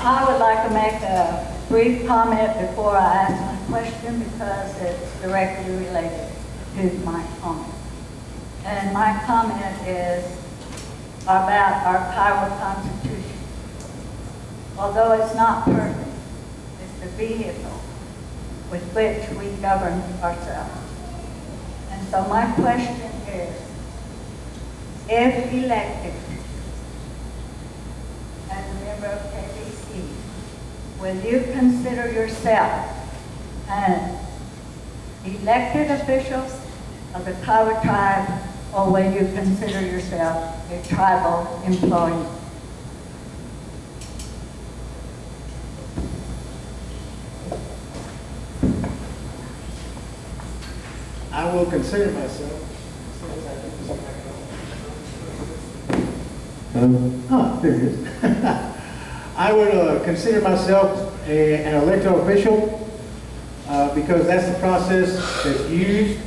I would like to make a brief comment before I ask my question because it's directly related to my comment. And my comment is about our Kiowa Constitution. Although it's not perfect, it's the vehicle with which we govern ourselves. And so my question is, if elected as a member of KBC, will you consider yourself an elected official of the Kiowa tribe, or will you consider yourself a tribal employee? I will consider myself. There it is. I would consider myself an elected official because that's the process that's used.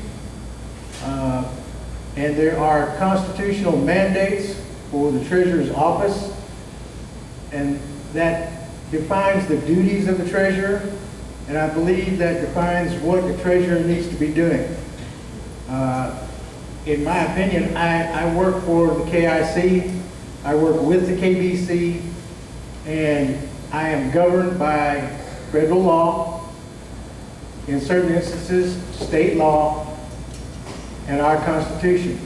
And there are constitutional mandates for the treasurer's office, and that defines the duties of the treasurer, and I believe that defines what the treasurer needs to be doing. In my opinion, I work for the KIC, I work with the KBC, and I am governed by federal law, in certain instances, state law, and our Constitution.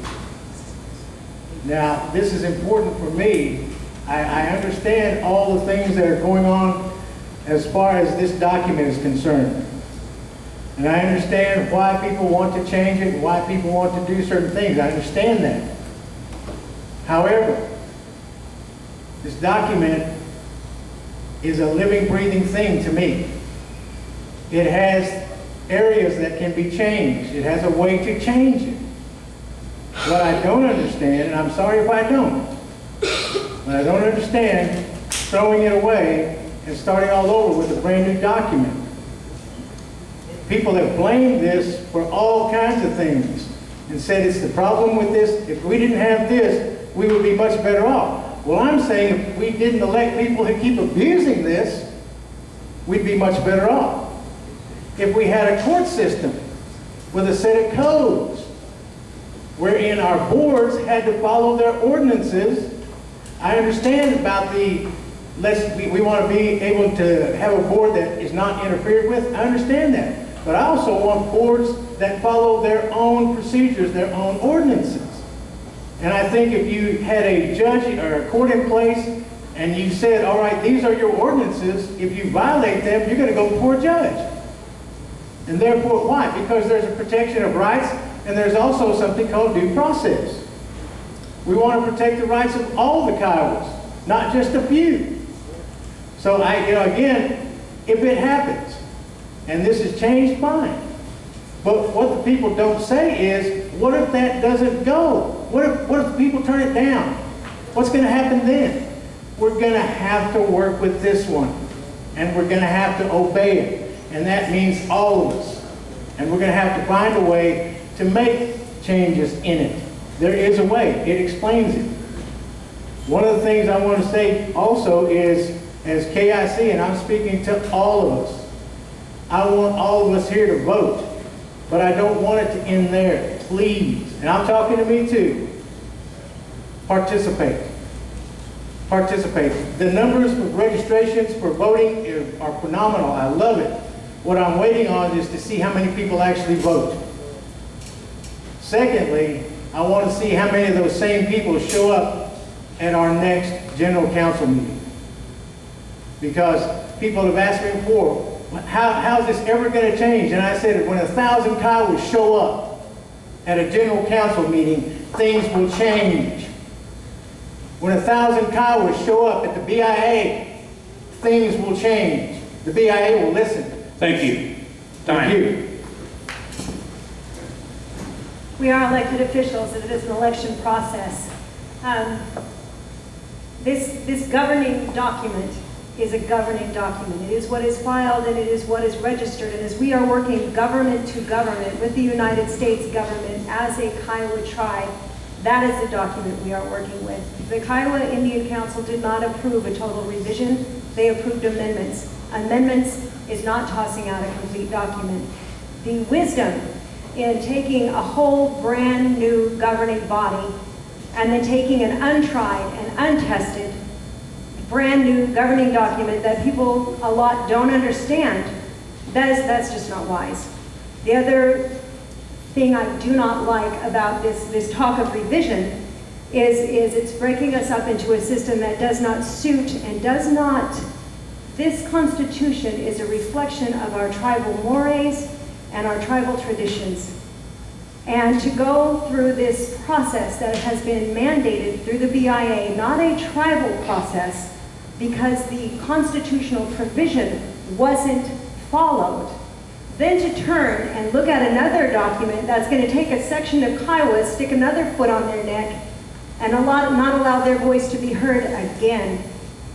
Now, this is important for me. I understand all the things that are going on as far as this document is concerned. And I understand why people want to change it, why people want to do certain things. I understand that. However, this document is a living, breathing thing to me. It has areas that can be changed. It has a way to change it. What I don't understand, and I'm sorry if I don't, but I don't understand throwing it away and starting all over with a brand new document. People have blamed this for all kinds of things and said it's the problem with this. If we didn't have this, we would be much better off. Well, I'm saying if we didn't elect people who keep abusing this, we'd be much better off. If we had a court system with a set of codes wherein our boards had to follow their ordinances, I understand about we want to be able to have a board that is not interfered with. I understand that. But I also want boards that follow their own procedures, their own ordinances. And I think if you had a judge or a court in place and you said, all right, these are your ordinances, if you violate them, you're going to go before a judge. And therefore, why? Because there's a protection of rights, and there's also something called due process. We want to protect the rights of all the Kiowas, not just a few. So again, if it happens, and this is changed, fine. But what the people don't say is, what if that doesn't go? What if the people turn it down? What's going to happen then? We're going to have to work with this one, and we're going to have to obey it. And that means all of us. And we're going to have to find a way to make changes in it. There is a way. It explains it. One of the things I want to say also is, as KIC, and I'm speaking to all of us, I want all of us here to vote, but I don't want it to end there. Please, and I'm talking to me too, participate. Participate. The numbers of registrations for voting are phenomenal. I love it. What I'm waiting on is to see how many people actually vote. Secondly, I want to see how many of those same people show up at our next general council meeting. Because people have asked me before, how is this ever going to change? And I said, when 1,000 Kiowas show up at a general council meeting, things will change. When 1,000 Kiowas show up at the BIA, things will change. The BIA will listen. Thank you. Time. Thank you. We are elected officials, and it is an election process. This governing document is a governing document. It is what is filed and it is what is registered. And as we are working government to government with the United States government as a Kiowa tribe, that is the document we are working with. The Kiowa Indian Council did not approve a total revision they approved amendments. Amendments is not tossing out a complete document. The wisdom in taking a whole brand new governing body and then taking an untried and untested brand new governing document that people a lot don't understand, that's just not wise. The other thing I do not like about this talk of revision is it's breaking us up into a system that does not suit and does not. This Constitution is a reflection of our tribal mores and our tribal traditions. And to go through this process that has been mandated through the BIA, not a tribal process, because the constitutional provision wasn't followed, then to turn and look at another document that's going to take a section of Kiowa, stick another foot on their neck, and not allow their voice to be heard again.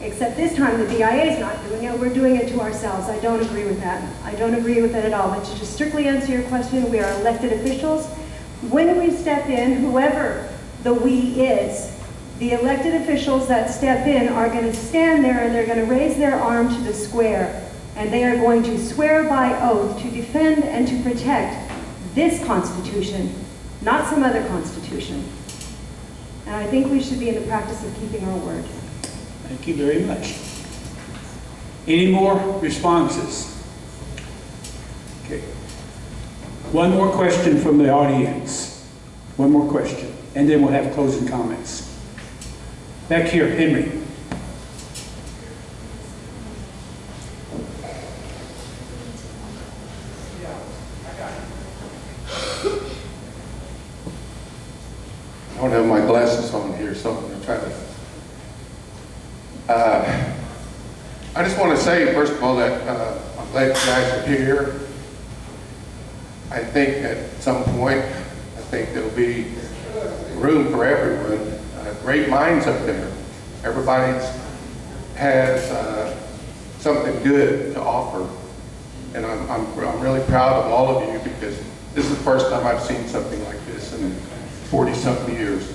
Except this time the BIA is not doing it, we're doing it to ourselves. I don't agree with that. I don't agree with that at all. But to just strictly answer your question, we are elected officials. When we step in, whoever the we is, the elected officials that step in are going to stand there and they're going to raise their arm to the square. And they are going to swear by oath to defend and to protect this Constitution, not some other Constitution. And I think we should be in the practice of keeping our word. Thank you very much. Any more responses? Okay. One more question from the audience. One more question, and then we'll have closing comments. Back here, Henry. I don't have my glasses on here, so I'm going to try to. I just want to say, first of all, that I'm glad you guys are here. I think at some point, I think there'll be room for everyone. Great minds up there. Everybody has something good to offer. And I'm really proud of all of you because this is the first time I've seen something like this in 40-something years.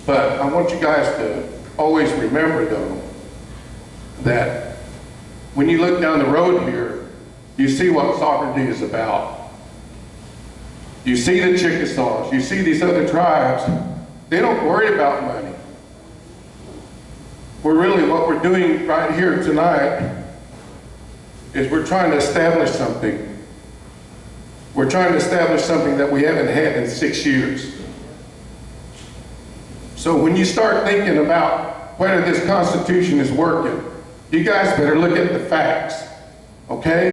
But I want you guys to always remember, though, that when you look down the road here, you see what sovereignty is about. You see the Chickasaws, you see these other tribes, they don't worry about money. What we're doing right here tonight is we're trying to establish something. We're trying to establish something that we haven't had in 6 years. So when you start thinking about whether this Constitution is working, you guys better look at the facts, okay?